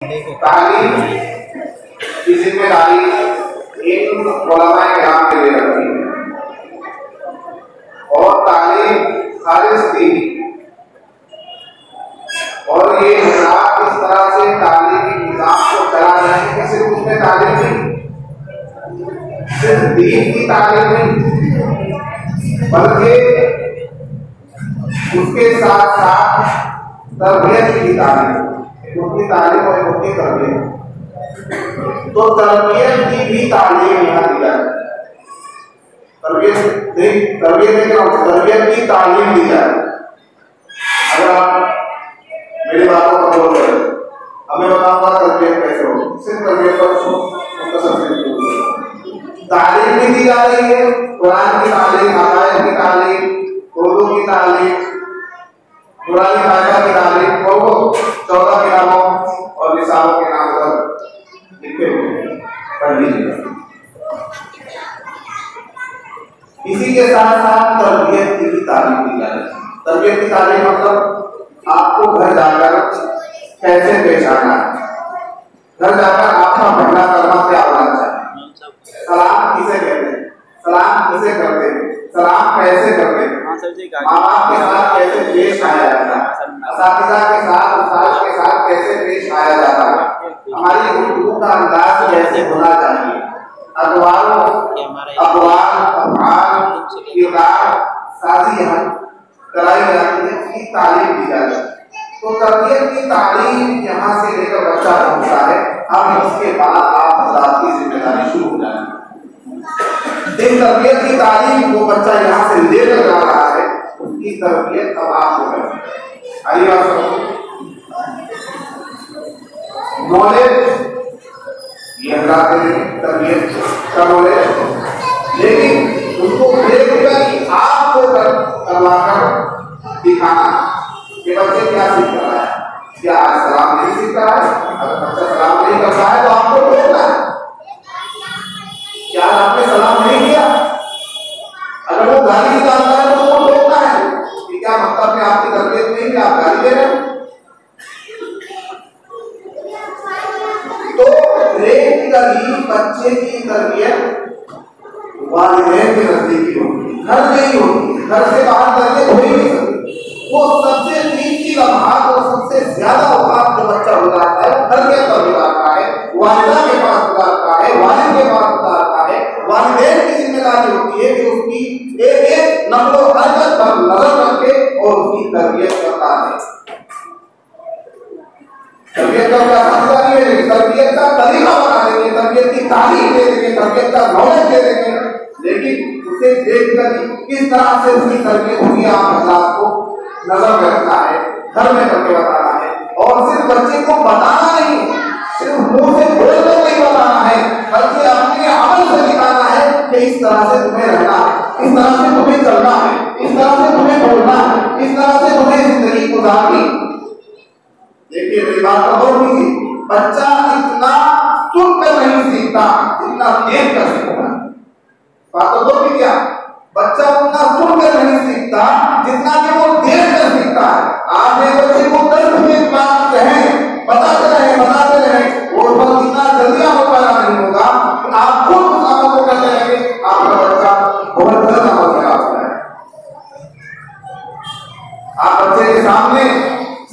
तालीम की जिम्मेदारी इन उलमाए किराम के लिए रखी है और तालीम खालिस थी। और ये हजरात इस तरह से तालीमी निजाम को चला रहे हैं कि सिर्फ उसमें तालीम नहीं, सिर्फ दीन की तालीम नहीं, बल्कि उसके साथ साथ तरबियत की तालीम, उनकी तालीम और उनकी तरबियत। तो तरबियत की भी तालीम यहाँ दी जाए, तरबियत की तालीम दी जाए। अगर आप मेरी बातों का गौर करें, हमें बताऊंगा तरबियत कैसे हो, सिर्फ तरबियत पर तालीम भी दी जा रही है। कुरान की तालीम, हदायत की तालीम, उर्दू की तालीम, पुरानी भाषा की तालीम, और 14 किताबों और निसाबों के नाम पर लिखे हुए पढ़ लीजिए। इसी के साथ साथ तरबियत की भी तालीम दी जा रही है। तरबियत की तालीम मतलब आपको घर जाकर कैसे पेश आना है, घर जाकर आपका पहला कलमा क्या होना चाहिए, सलाम किसे कहते हैं, सलाम किसे करते हैं, सलाम कैसे करते हैं, माँ बाप के साथ कैसे पेश आया जाता है, असातिज़ा के साथ, उस्ताद के साथ कैसे पेश आया जाता है, हमारी गुफ्तगू का अंदाज कैसे होना चाहिए, अक़वाल, अफ़आल, किरदार साज़ी यहाँ कराई जाती है, उसकी तालीम दी जाती है। तो तरबियत की तालीम यहाँ से लेकर बच्चा पहुँचता है। अब इसके बाद आप हज़रात की जिम्मेदारी शुरू हो जाती है। तरबियत की तालीम वो बच्चा यहाँ से लेकर जा रहा है, उसकी तरबियत अब आपको करनी है। आइए बात सुनो, नॉलेज ये हज़रात की तरबियत का नॉलेज, लेकिन उसको कि आपको करवाकर दिखाना कि बच्चे क्या सीख रहा है, क्या सलाम नहीं सीख रहा है। अगर बच्चा सलाम नहीं करता है तो आपको टोकना है, क्या आपने सलाम नहीं किया। अगर वो गाली निकालता है तो उसको टोकना है कि क्या मतलब कि आपकी तरबियत नहीं, क्या आप गाली दे रहे हैं। तो रेगुलरली बच्चे की तरबियत वालिदैन के नजदीकी होगी, घर नहीं होगी, घर से बाहर तरबियत हो ही नहीं सकती। वो सबसे कीमती लम्हात और सबसे ज्यादा औकात जो बच्चा गुजारता है घर के अंदर गुजारता है, वालिदा के पास गुजारता है, वालिद के पास गुजारता है। वालिदैन की जिम्मेदारी होती है कि उसकी एक एक नक़्ल व हरकत पर नजर रखे और उसकी तरबियत करता है। तरबियत का साझेदारी है, तरबियत का तरीका बना देंगे, तरबियत की तालीम दे देंगे, तरबियत का नॉलेज दे देंगे, लेकिन उसे देखकर किस तरह से उसकी तरबियत हुई आप हज़रात को नजर में रखना है, घर में करके बताना है। और सिर्फ बच्चे को बताना नहीं, सिर्फ मुंह से बोलकर नहीं बताना है, बल्कि अपने अमल से दिखाना है कि इस तरह से तुम्हें रहना है, इस तरह से तुम्हें चलना है, इस तरह से तुम्हें बोलना है, इस तरह से तुम्हें जिंदगी गुजारनी। देखिए मेरी बात को गौर कीजिए, बच्चा इतना सुनकर नहीं सीखता जितना देख कर सीखता है। बात को गौर कीजिए, बच्चा उतना सुनकर नहीं सीखता जितना कि वो देख कर सीखता है। आपने बच्चे को 10 मिनट बात कहें, बताते रहे, वो बस इतना जल्दी आपको पैदा नहीं होगा। आप खुद उस अमल को करते रहेंगे, आपका बच्चा बहुत जल्द अमल में आता है। आप बच्चे के सामने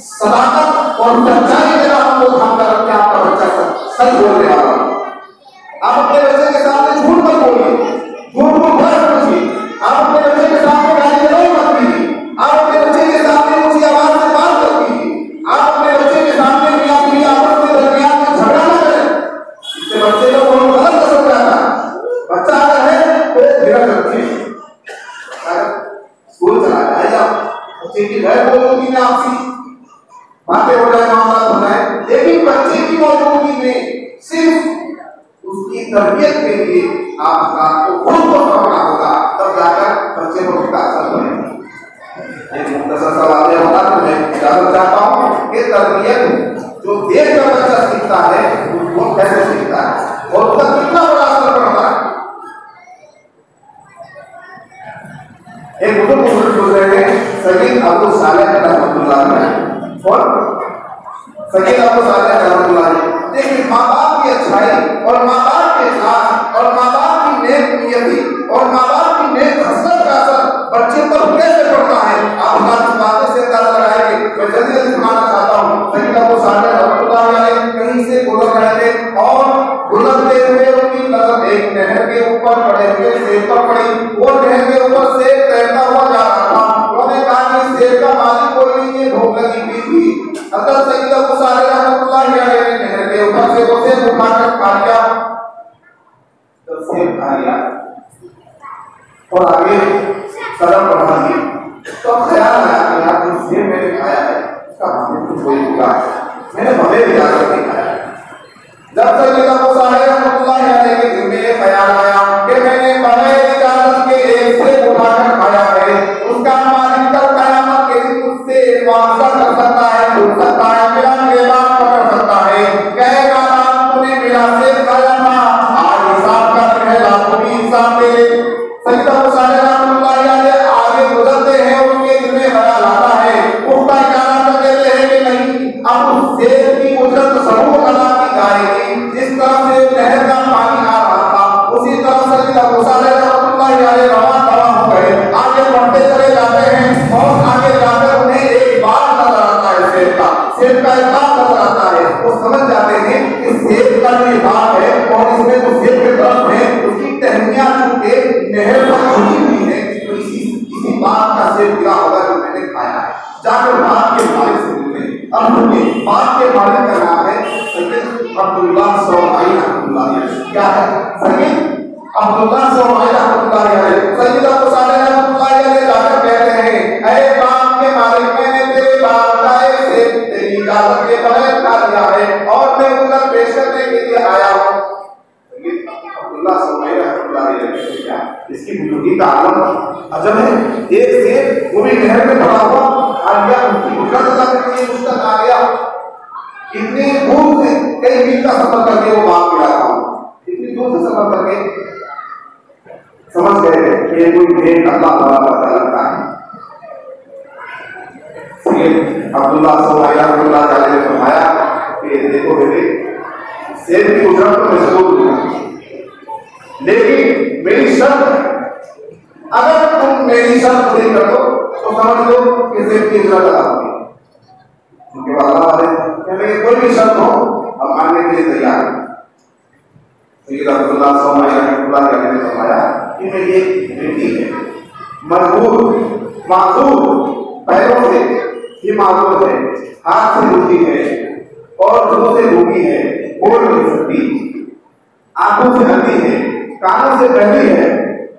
सदाकत और सच्चाई के नाम को थाम कर रखें, आपका बच्चा सच बोलने वाला। आप अपने बच्चे के सामने झूठ मत बोलिए, झूठ को मत समझिए। आप अपने बच्चे के सामने गाली गलौज मत कीजिए, आप अपने बच्चे के सामने ऊंची आवाज से बात मत कीजिए, आप अपने बच्चे के सामने अपनी आपस के दरमियान में झगड़ा न करें, इससे बच्चे को बहुत गलत असर जाता है। बच्चा अगर है तो गिरफ्त रखिए, स्कूल चला जाए, बच्चे की घर मौजूदगी में आपसी बातें हो जाए, मामला हो जाए, लेकिन बच्चे की मौजूदगी में सिर्फ उसकी तरबियत के लिए आपको खुद को करना होगा, तब जाकर बच्चे को उसका असर पड़ेगा। एक मुख्तसर सवाल यह होता है, मैं इजाजत चाहता हूँ कि तरबियत जो देख कर बच्चा सीखता है वो कैसे सीखता है और उसका कितना बड़ा असर पड़ता है। एक बुजुर्ग गुजरे हैं सईद अबू सालेह रहमतुल्लाह अलैह, और सईद अबू सालेह रहमतुल्लाह अलैह सेब उठाकर खा लिया। जब सेब खा लिया और आगे कदम बढ़ा दिए तो ख्याल आया कि यार जो सेब मैंने खाया है उसका हमें कुछ कोई होगा, मैंने भले भी जाकर के खाया। जब तक ये तब सारे रहमतुल्लाह अलैहि के दिल में ख्याल आया कि मैंने भले इजाजत के एक सेब उठाकर खाया है, उसका मालिक कल कयामत के दिन मुझसे वादा कर सकता है, पूछ सकता है, मेरा गिरबान पकड़ सकता है, कहेगा राम तूने मेरा सेब खाया था, आज हिसाब का तुम्हें लाखों भी हिसाब दे। सैयद अबू सालेह रहमतुल्लाह अलैहि आगे गुजरते हैं और उनके दिल में ख्याल आता है, उठता कहना तो कहते हैं कि नहीं, अब उस सेब की उजरत सबूत अदा की जाएगी। जिस तरह से नहर का पानी आ रहा था उसी तरह सैयद अबू सालेह रहमतुल्लाह अलैहि रवां दवा हो गए, आगे बढ़ते चले जाते हैं और आगे जाकर उन्हें एक बाग नजर आता है, सेब का एक बाग नजर आता है। वो समझ जाते हैं कि सेब का जो बाग है और इसमें जो सेब के दरख्त है उसकी टहनियां चूंकि नहर पर छुपी हुई है, तो इसी बाग का सेब गिरा होगा जो मैंने खाया है। जाकर बाग के मालिक से मिलते हैं। अब सुनिए, बाग के मालिक का नाम है सैयद अब्दुल्लाह सौमाई रहमतुल्लाह अलैहि। क्या है? सैयद अब्दुल्लाह सौमाई रहमतुल्लाह अलैहि। सैयद अबू सालेह रहमतुल्लाह अलैहि जाकर कहते हैं, ऐ बाग के मालिक, मैंने तेरे बाग का एक सेब तेरी इजाजत के बगैर खा लिया है और मैं उधर पेश करने के लिए आया हूँ। अब्दुल्लाह सौमाई रहमतुल्लाह अलैहि, क्या इसकी बुजुर्गी का आलम अजब है। एक सेब वो भी नहर में पड़ा हुआ आ गया, उसकी उजरत अदा करने के लिए मुझ तक आ गया। इतनी दूर से कई मील का सफर करके वो बाग में आया, इतनी दूर से सफर करके समझ गए कि ये कोई भेंट अल्लाह ताला का लगता है। अब्दुल्लाह सौमाई रहमतुल्लाह अलैहि ने फरमाया कि देखो बेटे, सेब की उजरत तो मैं जरूर दूंगा, लेकिन मेरी शर्त, अगर तुम मेरी शर्त पूरी कर दो तो समझ लो कि सेब की उजरत अदा होगी। उनके वाला वाले कहने कोई भी शर्त हो हम मानने के लिए तैयार हैं। सैयद अब्दुल्लाह सौमाई रहमतुल्लाह अलैहि ने फरमाया कि मेरी एक बेटी है, मजबूर, मासूर, पैरों से ही मासूर है, हाथ से रुकी है और मुंह से रूबी है, बोल नहीं सकती, आंखों से अंधी है, कानों से बहरी है।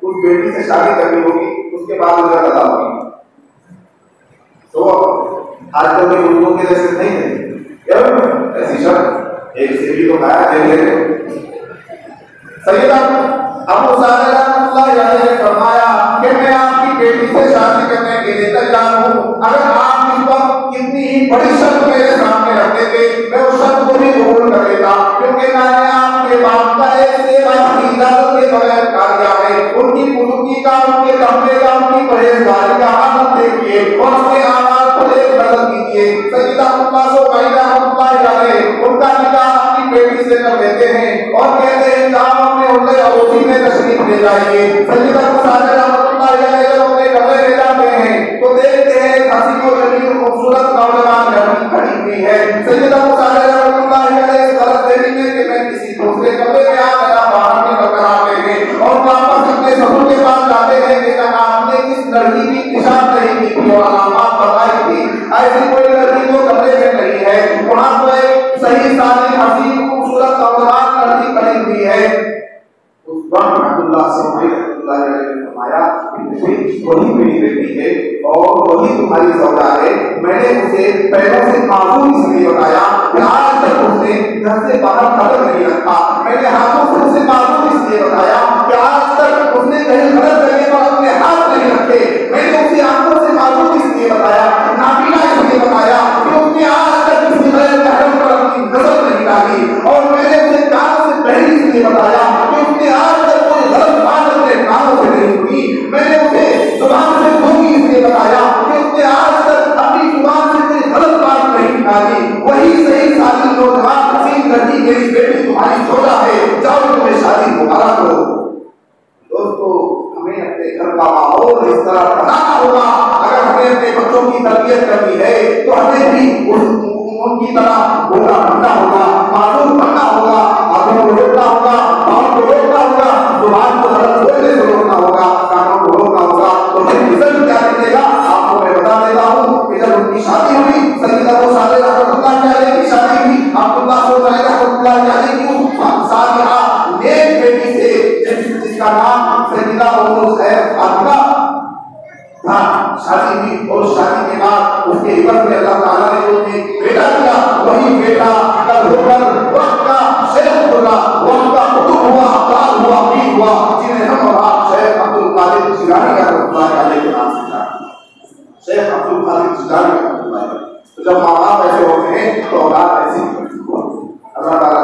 उस बेटी से शादी करनी होगी, उसके बाद उजरत अदा होगी। तो आजकल के लोगों के जैसे नहीं है, ऐसी शर्त एक से भी तो खाया दे लेंगे। सैयद अबू सालेह रहमतुल्लाह अलैहि ने फरमाया कि मैं आपकी बेटी से शादी करने के लिए तैयार हूँ, अगर आप इस वक्त कितनी ही बड़ी शर्त मेरे सामने रख देते मैं उस शर्त को भी कबूल कर लेता, क्योंकि मैंने आपके बाप का एक सेब आपकी इजाजत के बगैर खा लिया है। उनकी बुजुर्गी का, उनके तकवे का, उनकी परहेजगारी का आदत देखिए और उसके आवाज को एक नजर कीजिए। सैयद अब्दुल्लाह सौमाई रहमतुल्लाह अलैहि उनका निकाह अपनी बेटी से कर देते हैं और कहते हैं जाओ अपने उनके अड़ोसी में तशरीफ ले जाइए। सैयद अबू सालेह रहमतुल्लाह अलैहि जब अपने कमरे में जाते हैं तो देखते हैं हंसी को जमीन खूबसूरत नौजवान लड़की खड़ी हुई है। सैयद अबू सालेह रहमतुल्लाह अलैहि इस तरह देखेंगे कि मैं किसी दूसरे कमरे में आ गया, बाहर निकल आते हैं और वापस अपने ससुर के पास जाते हैं कि आपने इस लड़की की निशान नहीं की थी और अलामत बताई थी, ऐसी कोई लड़की तो कमरे में नहीं है। वहां तो एक सही साली हसीन खूबसूरत नौजवान लड़की खड़ी हुई है। उस वक्त अब्दुल्लाह सौमाई रहमतुल्लाह अलैहि ने फरमाया कि वही मेरी बेटी है और वही तुम्हारी सौदा है। मैंने उसे पैरों से मासूम इसलिए बताया कि आज तक उसने घर से बाहर कदम नहीं रखा, मैंने हाथों से उसे मासूम इसलिए बताया कि आज तक उसने कहीं गलत जगह पर अपने हाथ नहीं रखे, मैंने उसे आंखों से मासूम इसलिए बताया, नाबीना इसलिए बताया कि उसने आज तक किसी गैर महरम पर अपनी नजर नहीं डाली, और मैंने उसे कानों से बहरी इसलिए बताया कि उसने आज तक कोई गलत बात अपने कानों से नहीं सुनी, मैंने उसे जुबान से धोखी इसलिए बताया कि उसने आज तक अपनी जुबान से कोई गलत बात नहीं निकाली। वही सही साली नौजवान हसीन लड़की मेरी बेटी तुम्हारी छोटा है, जाओ तुम्हें शादी मुबारक हो। दोस्तों, हमें अपने घर का माहौल इस तरह बनाना होगा। अगर हमें अपने बच्चों की तरबियत करनी है तो हमें भी उनकी तरह बोला बनना होगा, मालूम बनना होगा, आंखों को रोकना होगा, पाँव को रोकना होगा, जुबान को गलत बोलने से रोकना होगा, कानों को रोकना होगा। तो फिर रिजल्ट क्या निकलेगा आपको मैं बता देता हूँ कि जब उनकी शादी हुई, सैयद अबू सालेह रहमतुल्लाह अलैहि की शादी हुई, अब्दुल्लाह सौमाई रहमतुल्लाह अलैहि की शादी के बाद उसके हिम्मत में अल्लाह ताला ने जो बेटा दिया, वही बेटा कल होकर वक्त का शेख होगा, वक्त का कुतुब हुआ, अब्दाल हुआ, पीर हुआ, जिन्हें हम और आप शेख अब्दुल कादिर जिलानी का रहमतुल्लाह अलैह के नाम से जानते हैं। शेख अब्दुल कादिर जिलानी का रहमतुल्लाह अलैह। तो जब माँ बाप ऐसे होते हैं तो औलाद ऐसी अल्लाह ताला